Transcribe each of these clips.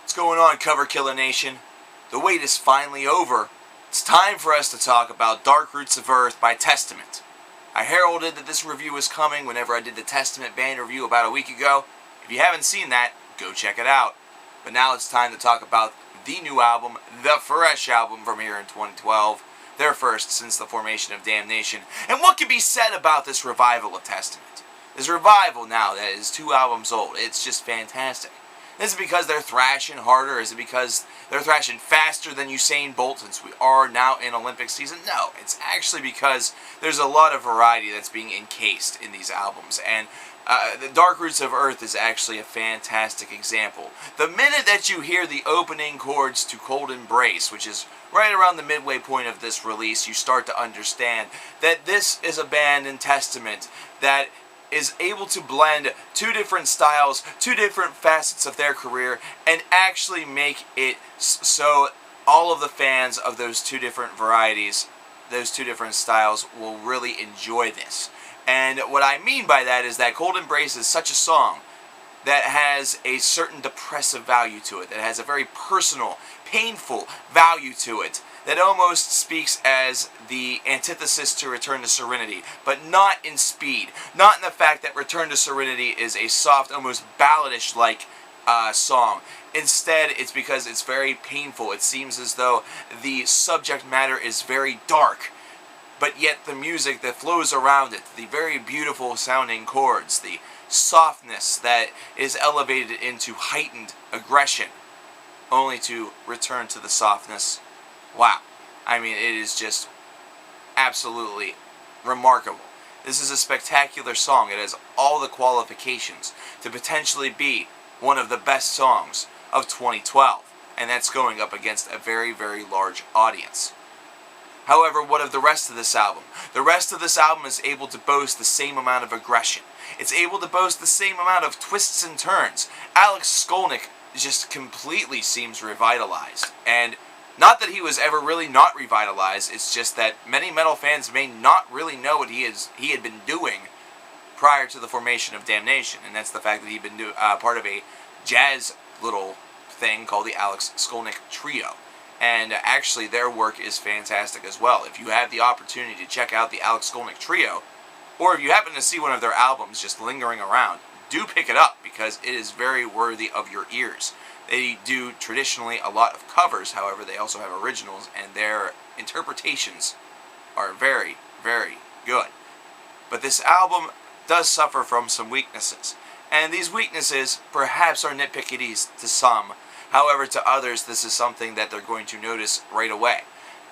What's going on, coverkillernation? The wait is finally over. It's time for us to talk about Dark Roots of Earth by Testament. I heralded that this review was coming whenever I did the Testament band review about a week ago. If you haven't seen that, go check it out. But now it's time to talk about the new album, the Thrash album from here in 2012. Their first since the formation of Damnation. And what can be said about this revival of Testament? This revival now that is 2 albums old. It's just fantastic. Is it because they're thrashing harder? Is it because they're thrashing faster than Usain Bolt since we are now in Olympic season? No, it's actually because there's a lot of variety that's being encased in these albums. And the Dark Roots of Earth is actually a fantastic example. The minute that you hear the opening chords to Cold Embrace, which is right around the midway point of this release, you start to understand that this is a band in Testament that is able to blend 2 different styles, 2 different facets of their career, and actually make it so all of the fans of those 2 different varieties, those 2 different styles, will really enjoy this. And what I mean by that is that Cold Embrace is such a song that has a certain depressive value to it, that has a very personal, painful value to it, that almost speaks as the antithesis to Return to Serenity, but not in speed, not in the fact that Return to Serenity is a soft, almost balladish-like song. Instead, it's because it's very painful. It seems as though the subject matter is very dark, but yet the music that flows around it, the very beautiful sounding chords, the softness that is elevated into heightened aggression, only to return to the softness. Wow. I mean, it is just absolutely remarkable. This is a spectacular song. It has all the qualifications to potentially be one of the best songs of 2012. And that's going up against a very, very large audience. However, what of the rest of this album? The rest of this album is able to boast the same amount of aggression. It's able to boast the same amount of twists and turns. Alex Skolnick just completely seems revitalized. And not that he was ever really not revitalized, it's just that many metal fans may not really know what he had been doing prior to the formation of Damnation. And that's the fact that he'd been part of a jazz little thing called the Alex Skolnick Trio. And actually their work is fantastic as well. If you have the opportunity to check out the Alex Skolnick Trio, or if you happen to see one of their albums just lingering around, do pick it up because it is very worthy of your ears. They do traditionally a lot of covers, however they also have originals, and their interpretations are very, very good. But this album does suffer from some weaknesses, and these weaknesses perhaps are nitpicky to some. However, to others, this is something that they're going to notice right away.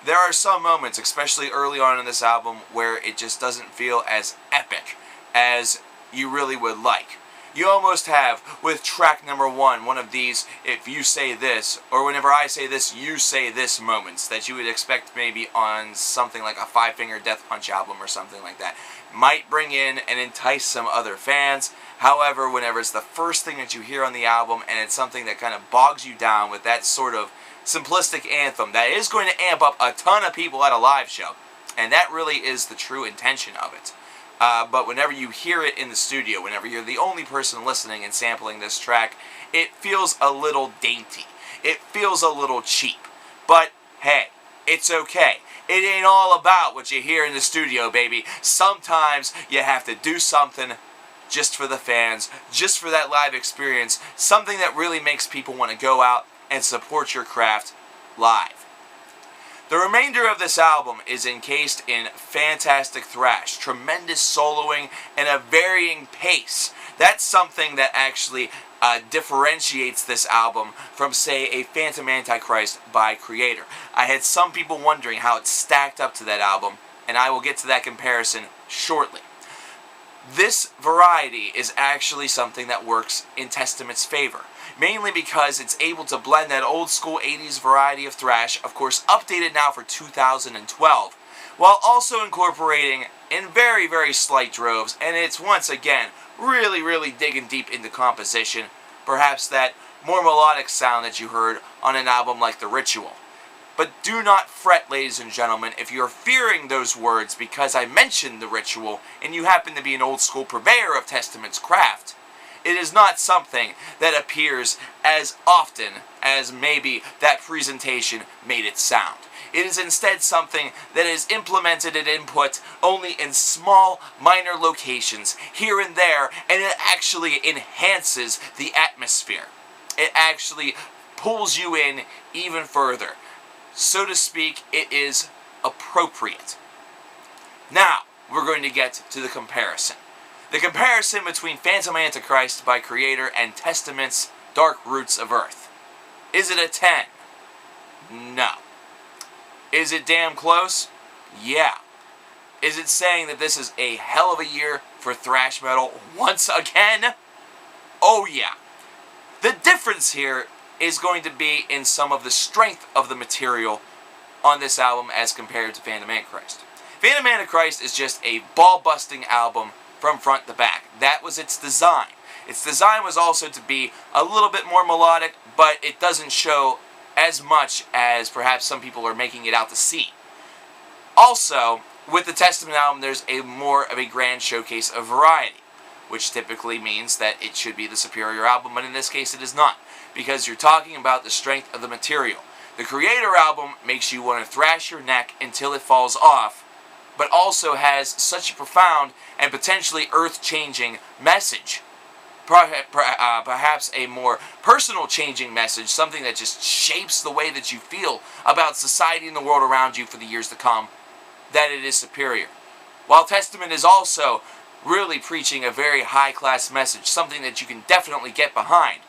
There are some moments, especially early on in this album, where it just doesn't feel as epic as you really would like. You almost have, with track number 1, one of these, if you say this, or whenever I say this, you say this moments that you would expect maybe on something like a 5 Finger Death Punch album or something like that. Might bring in and entice some other fans. However, whenever it's the first thing that you hear on the album and it's something that kind of bogs you down with that sort of simplistic anthem that is going to amp up a ton of people at a live show. And that really is the true intention of it. But whenever you hear it in the studio, whenever you're the only person listening and sampling this track, it feels a little dainty. It feels a little cheap. But hey, it's okay. It ain't all about what you hear in the studio, baby. Sometimes you have to do something just for the fans, just for that live experience, something that really makes people want to go out and support your craft live. The remainder of this album is encased in fantastic thrash, tremendous soloing, and a varying pace. That's something that actually differentiates this album from, say, a Phantom Antichrist by Creator. I had some people wondering how it stacked up to that album, and I will get to that comparison shortly. This variety is actually something that works in Testament's favor, mainly because it's able to blend that old school 80s variety of thrash, of course updated now for 2012, while also incorporating in very, very slight droves, and it's once again really, really digging deep into composition, perhaps that more melodic sound that you heard on an album like The Ritual. But do not fret, ladies and gentlemen, if you're fearing those words because I mentioned The Ritual and you happen to be an old school purveyor of Testament's craft. It is not something that appears as often as maybe that presentation made it sound. It is instead something that is implemented and input only in small, minor locations, here and there, and it actually enhances the atmosphere. It actually pulls you in even further. So to speak, it is appropriate. Now, we're going to get to the comparison. The comparison between Phantom Antichrist by Creator and Testament's Dark Roots of Earth. Is it a 10? No. Is it damn close? Yeah. Is it saying that this is a hell of a year for thrash metal once again? Oh yeah. The difference here is going to be in some of the strength of the material on this album as compared to Phantom Antichrist. Phantom Antichrist is just a ball-busting album from front to back. That was its design. Its design was also to be a little bit more melodic, but it doesn't show as much as perhaps some people are making it out to see. Also, with the Testament album, there's a more of a grand showcase of variety, which typically means that it should be the superior album, but in this case it is not, because you're talking about the strength of the material. The Creator album makes you want to thrash your neck until it falls off, but also has such a profound and potentially earth-changing message. Perhaps a more personal changing message, something that just shapes the way that you feel about society and the world around you for the years to come, that it is superior. While Testament is also really preaching a very high-class message, something that you can definitely get behind,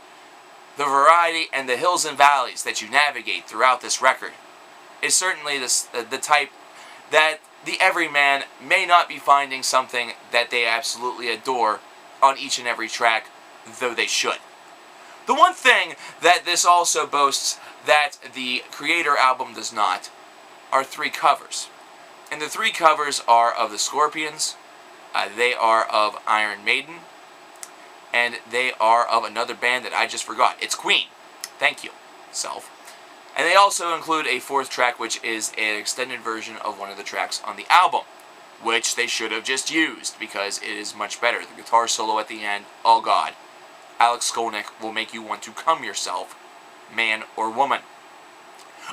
the variety and the hills and valleys that you navigate throughout this record is certainly the type that the everyman may not be finding something that they absolutely adore on each and every track, though they should. The one thing that this also boasts that the Creator album does not are 3 covers. And the 3 covers are of the Scorpions, they are of Iron Maiden, and they are of another band that I just forgot. It's Queen. Thank you, self. And they also include a 4th track, which is an extended version of one of the tracks on the album, which they should have just used, because it is much better. The guitar solo at the end, oh god. Alex Skolnick will make you want to come yourself, man or woman.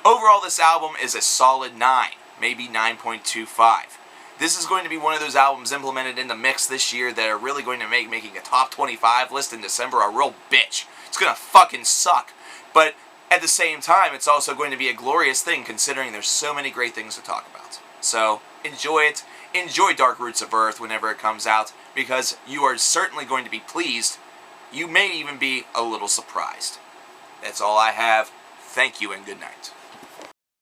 Overall, this album is a solid 9, maybe 9.25. This is going to be one of those albums implemented in the mix this year that are really going to make making a top 25 list in December a real bitch. It's going to fucking suck. But at the same time, it's also going to be a glorious thing, considering there's so many great things to talk about. So, enjoy it. Enjoy Dark Roots of Earth whenever it comes out, because you are certainly going to be pleased. You may even be a little surprised. That's all I have. Thank you and good night.